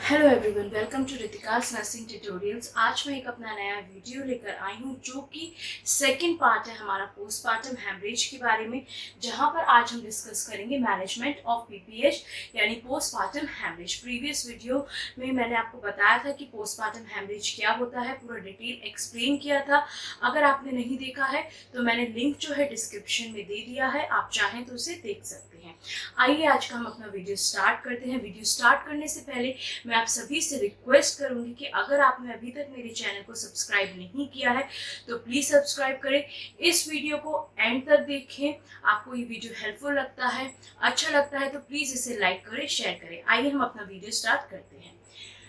Hello everyone, welcome to Ritika's nursing tutorials. आज मैं एक अपना नया वीडियो लेकर आई हूँ जो कि सेकंड पार्ट है हमारा पोस्टपार्टम हेमरेज के बारे में, जहाँ पर आज हम डिस्कस करेंगे मैनेजमेंट ऑफ पीपीएच यानी पोस्टपार्टम हेमरेज। प्रीवियस वीडियो में मैंने आपको बताया था कि पोस्टपार्टम हेमरेज क्या होता है, पूरा डिटेल एक्सप्लेन किया था। अगर आपने नहीं देखा है तो मैंने लिंक जो है डिस्क्रिप्शन में दे दिया है, आप चाहें तो उसे देख सकते हैं। आइए आज का हम अपना वीडियो स्टार्ट करते हैं। वीडियो स्टार्ट करने से पहले मैं आप सभी से रिक्वेस्ट करूंगी कि अगर आपने अभी तक मेरे चैनल को सब्सक्राइब नहीं किया है तो प्लीज सब्सक्राइब करें। इस वीडियो को एंड तक देखें। आपको ये वीडियो हेल्पफुल लगता है, अच्छा लगता है तो प्लीज इसे लाइक करें, शेयर करें। आइए हम अपना वीडियो स्टार्ट करते हैं।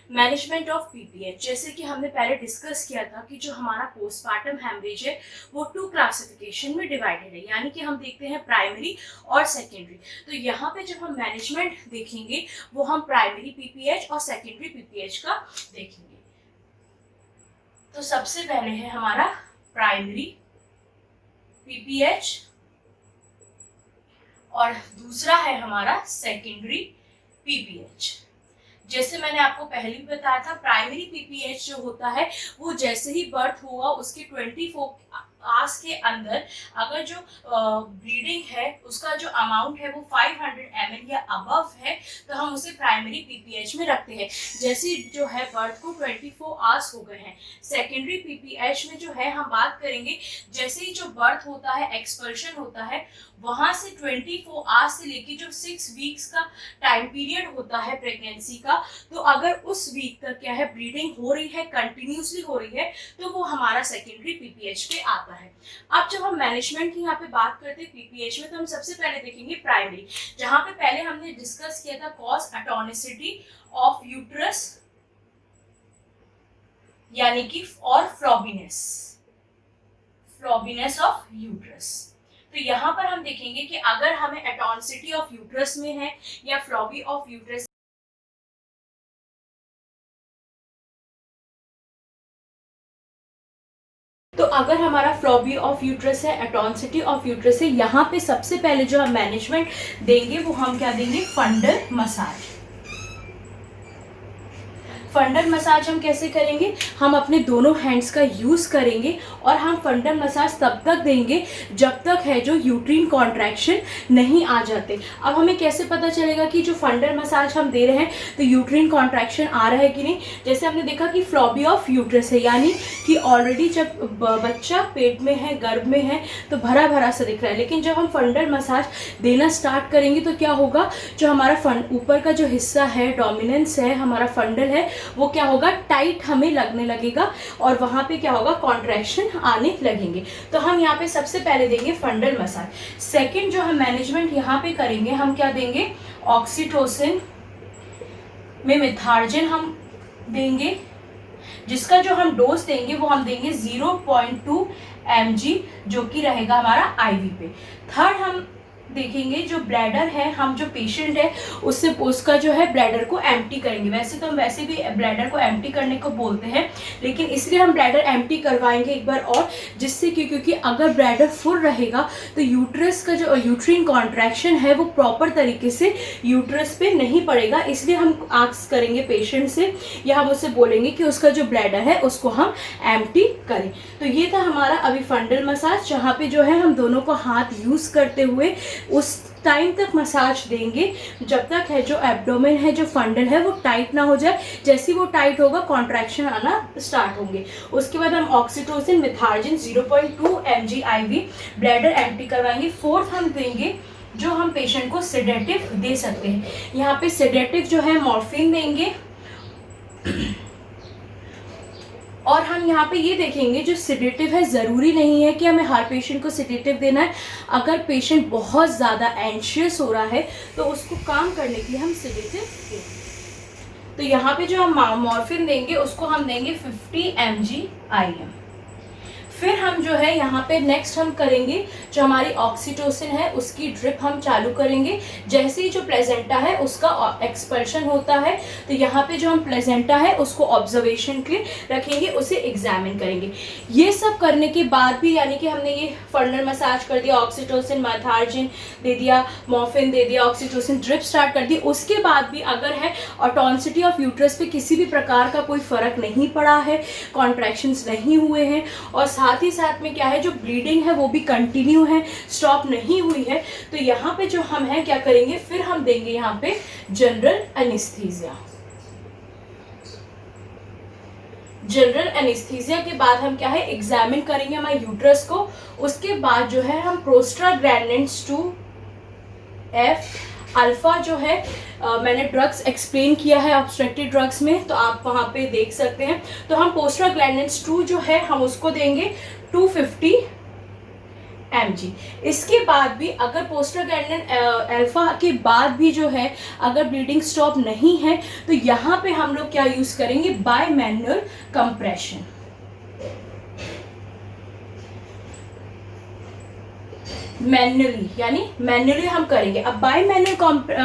मैनेजमेंट ऑफ पीपीएच, जैसे कि हमने पहले डिस्कस किया था कि जो हमारा पोस्टपार्टम हेमरेज है वो 2 क्लासिफिकेशन में डिवाइडेड है, यानी कि हम देखते हैं प्राइमरी और सेकेंडरी। तो यहाँ पे जब हम मैनेजमेंट देखेंगे वो हम प्राइमरी पीपीएच और सेकेंडरी पीपीएच का देखेंगे। तो सबसे पहले है हमारा प्राइमरी पीपीएच और दूसरा है हमारा सेकेंडरी पीपीएच। जैसे मैंने आपको पहले भी बताया था, प्राइमरी पीपीएच जो होता है वो जैसे ही बर्थ हुआ उसके 24 आवर्स के अंदर अगर जो ब्लीडिंग है उसका जो अमाउंट है वो 500 ml या अबव है तो हम उसे प्राइमरी पीपीएच में रखते हैं। जैसे जो है बर्थ को 24 आवर्स हो गए हैं। सेकेंडरी पीपीएच में जो है हम बात करेंगे जैसे ही जो बर्थ होता है, एक्सपल्शन होता है, वहां से 24 आवर्स से लेके जो 6 वीक्स का टाइम पीरियड होता है प्रेगनेंसी का, तो अगर उस वीक तक क्या है ब्लीडिंग हो रही है, कंटिन्यूसली हो रही है, तो वो हमारा सेकेंडरी पीपीएच पे आता है। अब जब हम मैनेजमेंट की यहाँ पे बात करते हैं पीपीएच में तो हम सबसे पहले देखेंगे प्राइमरी, जहां पे पहले हमने डिस्कस किया था कॉज एटोनिसिटी ऑफ यूट्रस यानी कि और फ्लॉबीनेस ऑफ यूट्रस। तो यहाँ पर हम देखेंगे कि अगर हमें एटोनिसिटी ऑफ यूट्रस में है या फ्लॉबी ऑफ यूट्रस, तो अगर हमारा फ्लॉबी ऑफ यूट्रस है, एटोनिसिटी ऑफ यूट्रस है, यहाँ पे सबसे पहले जो हम मैनेजमेंट देंगे वो हम क्या देंगे, फंडल मसाज। फंडल मसाज हम कैसे करेंगे, हम अपने दोनों हैंड्स का यूज करेंगे और हम फंडल मसाज तब तक देंगे जब तक है जो यूट्रीन कॉन्ट्रैक्शन नहीं आ जाते। अब हमें कैसे पता चलेगा कि जो फंडल मसाज हम दे रहे हैं तो यूट्रीन कॉन्ट्रैक्शन आ रहा है कि नहीं। जैसे हमने देखा कि फ्लॉबी ऑफ यूट्रस है, यानी कि ऑलरेडी जब बच्चा पेट में है, गर्भ में है, तो भरा भरा सा दिख रहा है, लेकिन जब हम फंडल मसाज देना स्टार्ट करेंगे तो क्या होगा, जो हमारा ऊपर का जो हिस्सा है, डोमिनेंस है, हमारा फंडल है, वो क्या होगा, टाइट हमें लगने लगेगा और वहां पे क्या होगा, कॉन्ट्रैक्शन आने लगेंगे। तो हम यहाँ पे सबसे पहले देंगे फंडल मसाज। सेकंड जो हम मैनेजमेंट यहाँ पे करेंगे, हम क्या देंगे, ऑक्सीटोसिन में मिथार्जिन हम देंगे, जिसका जो हम डोज देंगे वो हम देंगे 0.2 mg, जो कि रहेगा हमारा आईवी पे। थर्ड हम देखेंगे जो ब्लैडर है, हम जो पेशेंट है उससे उसका जो है ब्लैडर को एम्प्टी करेंगे। वैसे तो हम वैसे भी ब्लैडर को एम्प्टी करने को बोलते हैं, लेकिन इसलिए हम ब्लैडर एम्प्टी करवाएंगे एक बार और, जिससे क्योंकि अगर ब्लैडर फुल रहेगा तो यूट्रस का जो यूट्रीन कॉन्ट्रैक्शन है वो प्रॉपर तरीके से यूट्रस पे नहीं पड़ेगा। इसलिए हम आस्क करेंगे पेशेंट से या हम उससे बोलेंगे कि उसका जो ब्लैडर है उसको हम एम्प्टी करें। तो ये था हमारा अभी फंडल मसाज, जहाँ पे जो है हम दोनों को हाथ यूज करते हुए उस टाइम तक मसाज देंगे जब तक है जो एब्डोमेन है, जो फंडल है, वो टाइट ना हो जाए। जैसे ही वो टाइट होगा कॉन्ट्रैक्शन आना स्टार्ट होंगे। उसके बाद हम oxytocin Methergine 0.2 mg IV bladder empty करवाएंगे। फोर्थ हम देंगे जो हम पेशेंट को सेडेटिव दे सकते हैं। यहाँ पे सेडेटिव जो है मॉर्फिन देंगे और हम यहाँ पे ये देखेंगे जो सेडेटिव है, ज़रूरी नहीं है कि हमें हर पेशेंट को सेडेटिव देना है। अगर पेशेंट बहुत ज़्यादा एंशियस हो रहा है तो उसको काम करने के लिए हम सेडेटिव देंगे। तो यहाँ पे जो हम मॉर्फिन देंगे उसको हम देंगे 50 mg IM। फिर हम जो है यहाँ पे नेक्स्ट हम करेंगे जो हमारी ऑक्सीटोसिन है उसकी ड्रिप हम चालू करेंगे। जैसे ही जो प्लेजेंटा है उसका एक्सपल्शन होता है तो यहाँ पे जो हम प्लेजेंटा है उसको ऑब्जर्वेशन के लिए रखेंगे, उसे एग्जामिन करेंगे। ये सब करने के बाद भी यानी कि हमने ये फंडल मसाज कर दिया, ऑक्सीटोसिन माथार्जिन दे दिया, मॉर्फिन दे दिया, ऑक्सीटोसिन ड्रिप स्टार्ट कर दी, उसके बाद भी अगर है ऑटोनसिटी ऑफ यूट्रस पे किसी भी प्रकार का कोई फर्क नहीं पड़ा है, कॉन्ट्रैक्शंस नहीं हुए हैं और साथ ही साथ में क्या है जो ब्लीडिंग है वो भी कंटिन्यू है, स्टॉप नहीं हुई है, तो यहाँ पे जो हम है क्या करेंगे, फिर हम देंगे यहाँ पे जनरल एनेस्थीसिया। जनरल एनेस्थीसिया के बाद हम क्या है एग्जामिन करेंगे हमारे यूट्रस को। उसके बाद जो है हम प्रोस्टाग्लैंडिन्स 2F अल्फा जो है मैंने ड्रग्स एक्सप्लेन किया है ऑब्स्ट्रक्टिव ड्रग्स में, तो आप वहाँ पे देख सकते हैं। तो हम प्रोस्टाग्लैंडिन्स 2 जो है हम उसको देंगे 250 mg। इसके बाद भी अगर प्रोस्टाग्लैंडिन अल्फा के बाद भी जो है अगर ब्लीडिंग स्टॉप नहीं है तो यहाँ पे हम लोग क्या यूज करेंगे, बाय मैनुअल कंप्रेशन। मैन्युअली यानी मैन्युअली हम करेंगे। अब बाय मैनुअल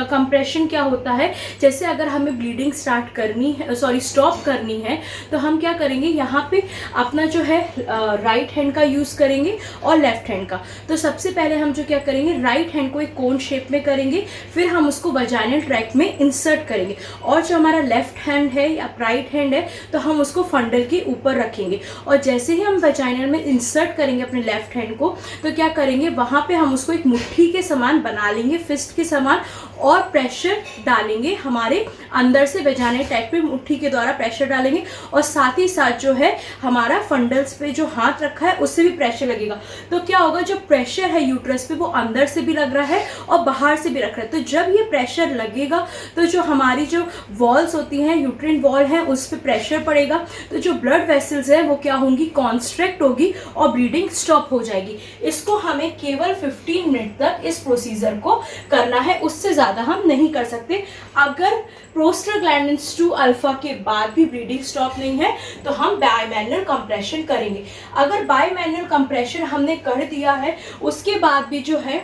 कंप्रेशन क्या होता है, जैसे अगर हमें ब्लीडिंग स्टार्ट करनी है, स्टॉप करनी है, तो हम क्या करेंगे यहाँ पे अपना जो है राइट हैंड का यूज़ करेंगे और लेफ्ट हैंड का। तो सबसे पहले हम जो क्या करेंगे राइट हैंड को एक कोन शेप में करेंगे, फिर हम उसको वजाइनल ट्रैक्ट में इंसर्ट करेंगे और जो हमारा लेफ्ट हैंड है या राइट हैंड है तो हम उसको फंडल के ऊपर रखेंगे और जैसे ही हम वजाइनल में इंसर्ट करेंगे अपने लेफ्ट हैंड को तो क्या करेंगे वहाँ पे हम उसको एक मुट्ठी के समान बना लेंगे, फिस्ट के समान, और प्रेशर डालेंगे हमारे अंदर से वजाइनल ट्रैक्ट पे मुट्ठी के द्वारा प्रेशर डालेंगे और साथ ही साथ जो है हमारा फंडल्स पे जो हाथ रखा है उससे भी प्रेशर लगेगा। तो क्या होगा, जो प्रेशर है यूट्रस पे वो अंदर से भी लग रहा है और बाहर से भी रख रहा है। तो जब ये प्रेशर लगेगा तो जो हमारी जो वॉल्स होती हैं, यूट्रिन वॉल है, उस पर प्रेशर पड़ेगा तो जो ब्लड वेसल्स है वो क्या होंगी, कॉन्स्ट्रिक्ट होगी और ब्लीडिंग स्टॉप हो जाएगी। इसको हमें केवल 15 मिनट तक इस प्रोसीजर को करना है, उससे ज्यादा हम नहीं कर सकते। अगर प्रोस्टाग्लैंडिन्स 2 अल्फा के बाद भी ब्लीडिंग स्टॉप नहीं है तो हम बायमैनुअल कंप्रेशन करेंगे। अगर बायमैनुअल कंप्रेशन हमने कर दिया है उसके बाद भी जो है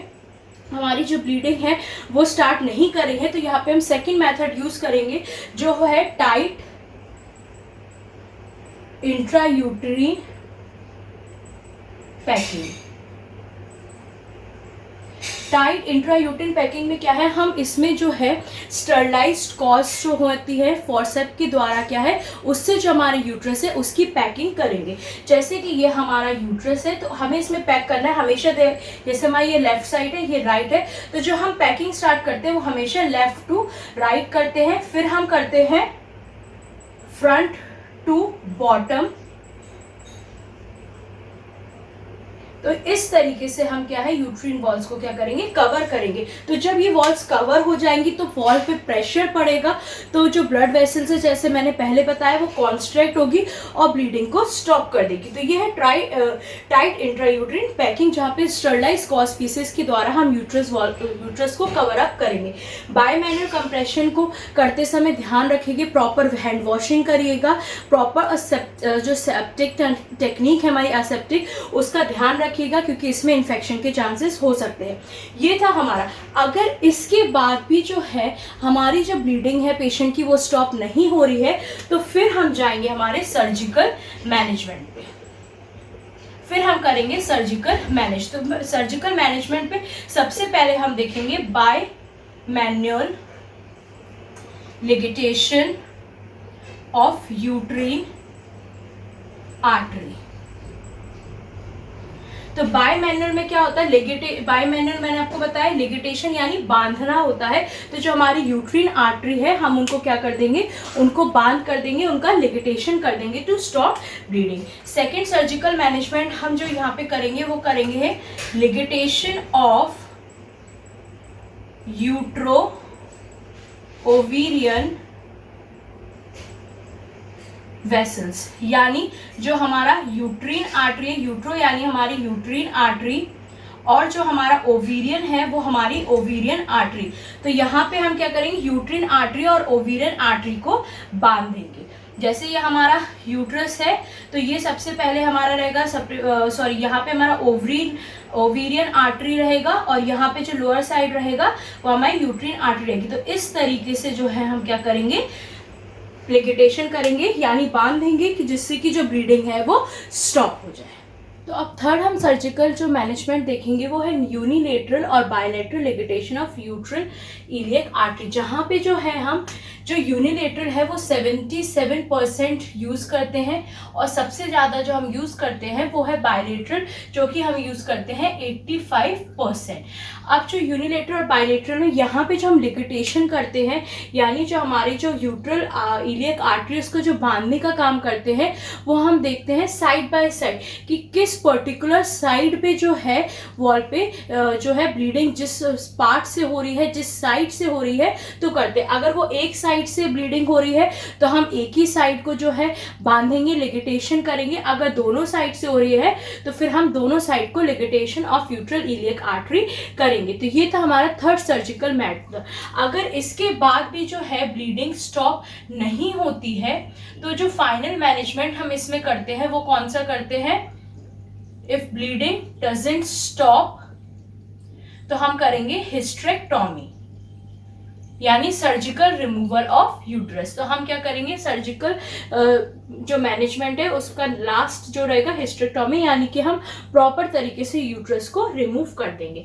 हमारी जो ब्लीडिंग है वो स्टार्ट नहीं कर रही है तो यहाँ पे हम सेकंड मेथड यूज करेंगे जो है tight intrauterine packing. Tight intrauterine packing में क्या है, हम इसमें जो है स्टरलाइज्ड कॉज जो होती है फॉरसेप्स के द्वारा क्या है उससे जो हमारे यूट्रस है उसकी पैकिंग करेंगे। जैसे कि ये हमारा यूट्रस है तो हमें इसमें पैक करना है हमेशा, जैसे हमारी ये लेफ्ट साइड है ये राइट है, तो जो हम पैकिंग स्टार्ट करते हैं वो हमेशा लेफ्ट टू राइट करते हैं, फिर हम करते हैं फ्रंट टू बॉटम। तो इस तरीके से हम क्या है यूट्रिन वॉल्स को क्या करेंगे, कवर करेंगे। तो जब ये वॉल्स कवर हो जाएंगी तो वॉल पे प्रेशर पड़ेगा तो जो ब्लड वेसल्स है जैसे मैंने पहले बताया वो कॉन्स्ट्रैक्ट होगी और ब्लीडिंग को स्टॉप कर देगी। तो ये है टाइट इंट्रायूटेरिन पैकिंग जहाँ पे स्टरलाइज्ड गॉज पीसेस के द्वारा हम यूट्रस को कवर अप करेंगे। बायमैनुअल कंप्रेशन को करते समय ध्यान रखिएगा, प्रॉपर हैंड वॉशिंग करिएगा, प्रॉपर जो सेप्टिक टेक्निक है हमारी असेप्टिक उसका ध्यान रखिएगा क्योंकि इसमें इन्फेक्शन के चांसेस हो सकते हैं। ये था हमारा। अगर इसके बाद भी जो है हमारी जो ब्लीडिंग है पेशेंट की वो स्टॉप नहीं हो रही है तो फिर हम जाएंगे हमारे सर्जिकल मैनेजमेंट पे, फिर हम करेंगे सर्जिकल मैनेज। तो सर्जिकल मैनेजमेंट पे सबसे पहले हम देखेंगे by manual ligation of uterine artery. तो बाय मैनुअल में क्या होता है, बाय मैनुअल मैंने आपको बताया लिगेटेशन यानी बांधना होता है। तो जो हमारी यूट्रिन आर्टरी है हम उनको क्या कर देंगे, उनको बांध कर देंगे, उनका लिगेटेशन कर देंगे to stop bleeding. Second surgical management हम जो यहाँ पे करेंगे वो करेंगे ligation of utero ovarian vessels, यानी जो हमारा यूट्रिन आर्टरी है, यूट्रो यानी हमारी यूट्रिन आर्टरी और जो हमारा ओवेरियन है वो हमारी ओवेरियन आर्टरी। तो यहाँ पे हम क्या करेंगे, यूट्रिन आर्टरी और ओवेरियन आर्टरी को बांध देंगे। जैसे ये हमारा यूट्रस है तो ये सबसे पहले हमारा रहेगा यहाँ पे हमारा ओवेरियन आर्टरी रहेगा और यहाँ पे जो लोअर साइड रहेगा वो हमारी यूट्रीन आर्टरी रहेगी। तो इस तरीके से जो है हम क्या करेंगे, लिगेटेशन करेंगे यानी बांध देंगे कि जिससे कि जो ब्लीडिंग है वो स्टॉप हो जाए। तो अब थर्ड हम सर्जिकल जो मैनेजमेंट देखेंगे वो है यूनिलेटरल और बायलेटरल लिगेटेशन ऑफ यूट्रल इलियक आर्टरी। जहाँ पे जो है हम जो यूनिलेटरल है वो 77% यूज़ करते हैं और सबसे ज़्यादा जो हम यूज़ करते हैं वो है बायलेटरल जो कि हम यूज़ करते हैं 85%। अब जो यूनिलेटरल और बायलेटरल में यहाँ पे जो हम लिगेटेशन करते हैं यानी जो हमारी जो यूट्रल इलियक आर्टरी उसको जो बांधने का काम करते हैं वो हम देखते हैं साइड बाय साइड कि किस पर्टिकुलर साइड पे जो है वॉल पे जो है ब्लीडिंग जिस पार्ट से हो रही है, जिस साइड से हो रही है तो करते हैं। अगर वो एक साइड से ब्लीडिंग हो रही है तो हम एक ही साइड को जो है बांधेंगे, लिगेटेशन करेंगे। अगर दोनों साइड से हो रही है तो फिर हम दोनों साइड को लिगेटेशन ऑफ यूट्रल इलियक आर्टरी करेंगे। तो ये था हमारा थर्ड सर्जिकल मेथड। अगर इसके बाद भी जो है ब्लीडिंग स्टॉप नहीं होती है तो जो फाइनल मैनेजमेंट हम इसमें करते हैं वो कौन सा करते हैं, इफ ब्लीडिंग डजंट स्टॉप तो हम करेंगे हिस्टेरेक्टोमी यानी सर्जिकल रिमूवल ऑफ यूट्रस। तो हम क्या करेंगे, सर्जिकल जो मैनेजमेंट है उसका लास्ट जो रहेगा हिस्टेरेक्टोमी यानी कि हम प्रॉपर तरीके से यूट्रस को रिमूव कर देंगे।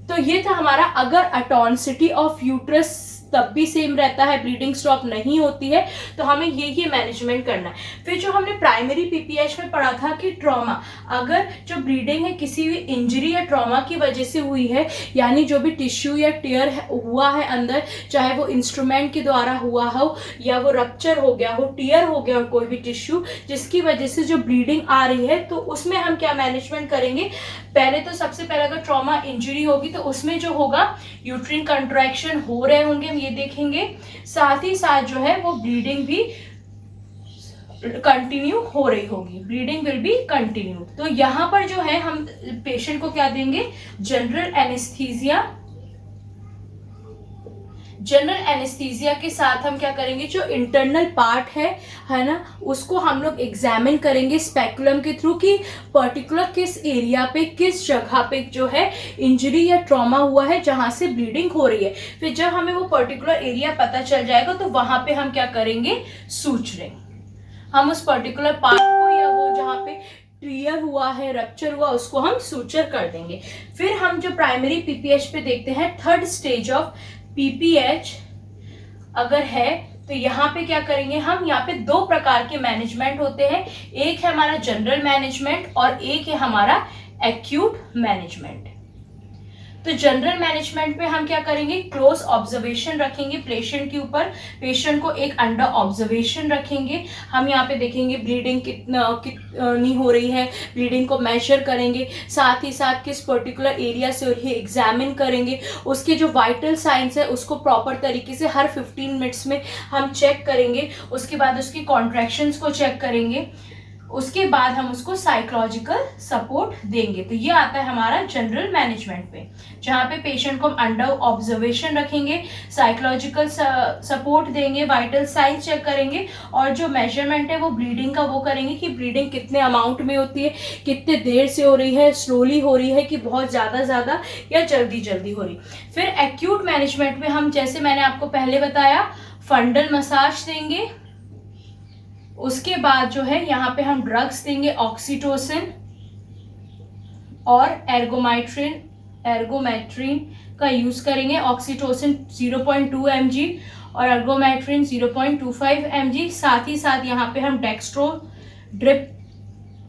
तो ये था हमारा, अगर अटॉनिसिटी ऑफ यूट्रस तब भी सेम रहता है, ब्लीडिंग स्टॉप नहीं होती है तो हमें ये मैनेजमेंट करना है। फिर जो हमने प्राइमरी पीपीएच में पढ़ा था कि ट्रॉमा, अगर जो ब्लीडिंग है किसी भी इंजरी या ट्रॉमा की वजह से हुई है यानी जो भी टिश्यू या टीयर हुआ है अंदर, चाहे वो इंस्ट्रूमेंट के द्वारा हुआ हो या वो रप्चर हो गया हो, टीयर हो गया हो कोई भी टिश्यू जिसकी वजह से जो ब्लीडिंग आ रही है, तो उसमें हम क्या मैनेजमेंट करेंगे। पहले तो सबसे पहले अगर ट्रॉमा इंजरी होगी तो उसमें जो होगा यूट्रिन कंट्रैक्शन हो रहे होंगे, ये देखेंगे। साथ ही साथ जो है वो ब्लीडिंग भी कंटिन्यू हो रही होगी, ब्लीडिंग विल बी कंटिन्यू। तो यहाँ पर जो है हम पेशेंट को क्या देंगे, जनरल एनेस्थीसिया। जनरल एनेस्थीसिया के साथ हम क्या करेंगे, जो इंटरनल पार्ट है ना, उसको हम लोग एग्जामिन करेंगे स्पेकुलम के थ्रू कि पर्टिकुलर किस एरिया पे, किस जगह पे जो है इंजरी या ट्रॉमा हुआ है जहां से ब्लीडिंग हो रही है। फिर जब हमें वो पर्टिकुलर एरिया पता चल जाएगा तो वहां पे हम क्या करेंगे, सूचरें। हम उस पर्टिकुलर पार्ट को या वो जहाँ पे टीयर हुआ है, रप्चर हुआ, उसको हम सूचर कर देंगे। फिर हम जो प्राइमरी पीपीएच पे देखते हैं, थर्ड स्टेज ऑफ पीपीएच अगर है तो यहाँ पे क्या करेंगे हम, यहाँ पे दो प्रकार के मैनेजमेंट होते हैं। एक है हमारा जनरल मैनेजमेंट और एक है हमारा एक्यूट मैनेजमेंट। तो जनरल मैनेजमेंट में हम क्या करेंगे, क्लोज ऑब्जर्वेशन रखेंगे पेशेंट के ऊपर, पेशेंट को एक अंडर ऑब्जर्वेशन रखेंगे। हम यहाँ पे देखेंगे ब्लीडिंग कितनी हो रही है, ब्लीडिंग को मेजर करेंगे, साथ ही साथ किस पर्टिकुलर एरिया से हो रही है एग्जामिन करेंगे। उसके जो वाइटल साइंस है उसको प्रॉपर तरीके से हर 15 मिनट्स में हम चेक करेंगे। उसके बाद उसकी कॉन्ट्रैक्शंस को चेक करेंगे, उसके बाद हम उसको साइकोलॉजिकल सपोर्ट देंगे। तो ये आता है हमारा जनरल मैनेजमेंट पे, जहाँ पे पेशेंट को हम अंडर ऑब्जर्वेशन रखेंगे, साइकोलॉजिकल सपोर्ट देंगे, वाइटल साइंस चेक करेंगे और जो मेजरमेंट है वो ब्लीडिंग का वो करेंगे कि ब्लीडिंग कितने अमाउंट में होती है, कितने देर से हो रही है, स्लोली हो रही है कि बहुत ज़्यादा या जल्दी हो रही। फिर एक्यूट मैनेजमेंट में हम, जैसे मैंने आपको पहले बताया, फंडल मसाज देंगे। उसके बाद जो है यहाँ पे हम ड्रग्स देंगे, ऑक्सीटोसिन और एर्गोमेट्रिन का यूज करेंगे। ऑक्सीटोसिन 0.2 mg और एर्गोमेट्रिन 0.25 mg। साथ ही साथ यहाँ पे हम डेक्स्ट्रो ड्रिप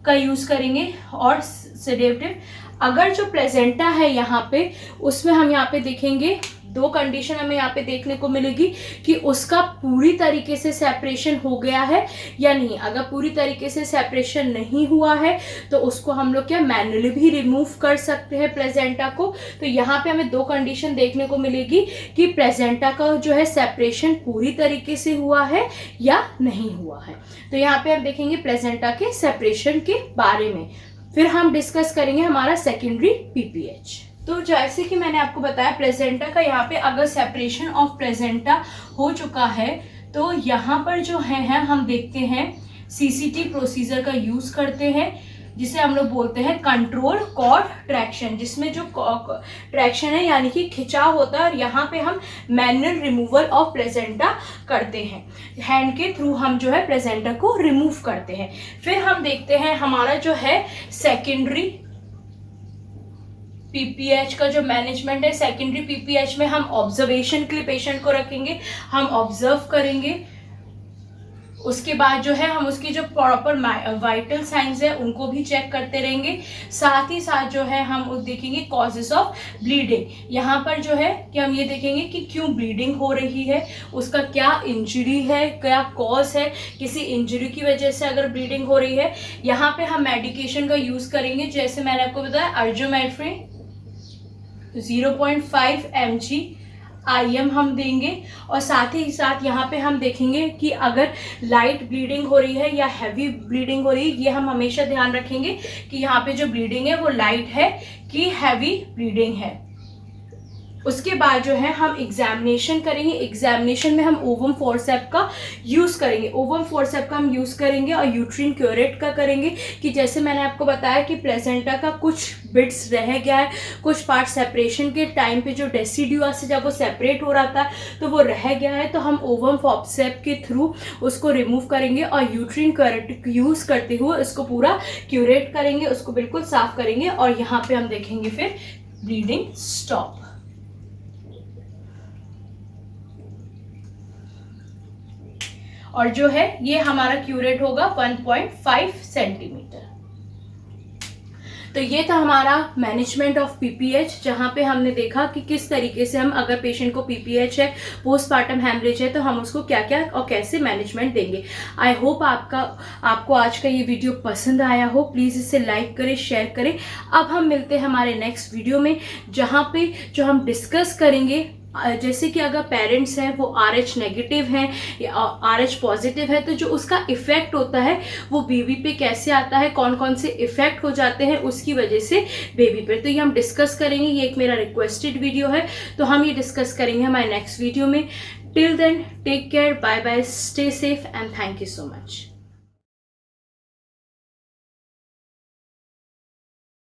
का यूज करेंगे और सेडेटिव। अगर जो प्लेजेंटा है यहाँ पे, उसमें हम यहाँ पे देखेंगे दो कंडीशन हमें यहाँ पे देखने को मिलेगी कि उसका पूरी तरीके से सेपरेशन हो गया है या नहीं। अगर पूरी तरीके से सेपरेशन नहीं हुआ है तो उसको हम लोग क्या मैनुअली भी रिमूव कर सकते हैं प्लेजेंटा को। तो यहाँ पे हमें दो कंडीशन देखने को मिलेगी कि प्लेजेंटा का जो है सेपरेशन पूरी तरीके से हुआ है या नहीं हुआ है। तो यहाँ पे हम देखेंगे प्लेजेंटा के सेपरेशन के बारे में। फिर हम डिस्कस करेंगे हमारा सेकेंडरी पीपीएच। तो जैसे कि मैंने आपको बताया प्लेजेंटा का, यहाँ पे अगर सेपरेशन ऑफ प्लेजेंटा हो चुका है तो यहाँ पर जो है हम देखते हैं CCT प्रोसीजर का यूज करते हैं, जिसे हम लोग बोलते हैं कंट्रोल कॉर्ड ट्रैक्शन, जिसमें जो ट्रैक्शन है यानी कि खिंचाव होता है, और यहाँ पे हम मैनुअल रिमूवल ऑफ प्लेसेंटा करते हैं। हैंड के थ्रू हम जो है प्लेसेंटा को रिमूव करते हैं। फिर हम देखते हैं हमारा जो है सेकेंडरी PPH का जो मैनेजमेंट है। सेकेंडरी PPH में हम ऑब्जर्वेशन के लिए पेशेंट को रखेंगे, हम ऑब्जर्व करेंगे। उसके बाद जो है हम उसकी जो प्रॉपर वाइटल साइंस है उनको भी चेक करते रहेंगे। साथ ही साथ जो है हम देखेंगे कॉजेस ऑफ ब्लीडिंग। यहाँ पर जो है कि हम ये देखेंगे कि क्यों ब्लीडिंग हो रही है, उसका क्या इंजरी है, क्या कॉज है, किसी इंजरी की वजह से अगर ब्लीडिंग हो रही है। यहाँ पे हम मेडिकेशन का यूज करेंगे, जैसे मैंने आपको बताया अर्जुमेट्रिन 0.5 mg IM हम देंगे। और साथ ही साथ यहाँ पे हम देखेंगे कि अगर लाइट ब्लीडिंग हो रही है या हैवी ब्लीडिंग हो रही है, ये हम हमेशा ध्यान रखेंगे कि यहाँ पे जो ब्लीडिंग है वो लाइट है कि हैवी ब्लीडिंग है। उसके बाद जो है हम एग्जामिनेशन करेंगे। एग्जामिनेशन में हम ओवम फोर्सेप का यूज़ करेंगे। ओवम फोर्सेप का हम यूज़ करेंगे और यूट्रिन क्यूरेट का करेंगे, कि जैसे मैंने आपको बताया कि प्लेसेंटा का कुछ बिट्स रह गया है, कुछ पार्ट सेपरेशन के टाइम पे जो डेसिडुआ से जब वो सेपरेट हो रहा था तो वो रह गया है, तो हम ओवम फोर्सेप के थ्रू उसको रिमूव करेंगे और यूट्रिन क्यूरेट यूज़ करते हुए उसको पूरा क्यूरेट करेंगे, उसको बिल्कुल साफ करेंगे। और यहाँ पे हम देखेंगे फिर ब्लीडिंग स्टॉप। और जो है ये हमारा क्यूरेट होगा 1.5 सेंटीमीटर। तो ये था हमारा मैनेजमेंट ऑफ PPH, जहाँ पे हमने देखा कि किस तरीके से हम, अगर पेशेंट को PPH है, पोस्टपार्टम हैमरेज है, तो हम उसको क्या क्या और कैसे मैनेजमेंट देंगे। आई होप आपको आज का ये वीडियो पसंद आया हो। प्लीज़ इसे लाइक करें, शेयर करें। अब हम मिलते हैं हमारे नेक्स्ट वीडियो में, जहाँ पे जो हम डिस्कस करेंगे, जैसे कि अगर पेरेंट्स हैं वो RH नेगेटिव हैं या RH पॉजिटिव है, तो जो उसका इफ़ेक्ट होता है वो बेबी पे कैसे आता है, कौन कौन से इफ़ेक्ट हो जाते हैं उसकी वजह से बेबी पे, तो ये हम डिस्कस करेंगे। ये एक मेरा रिक्वेस्टेड वीडियो है, तो हम ये डिस्कस करेंगे हमारे नेक्स्ट वीडियो में। Till then take care, bye bye, stay safe and thank you so much.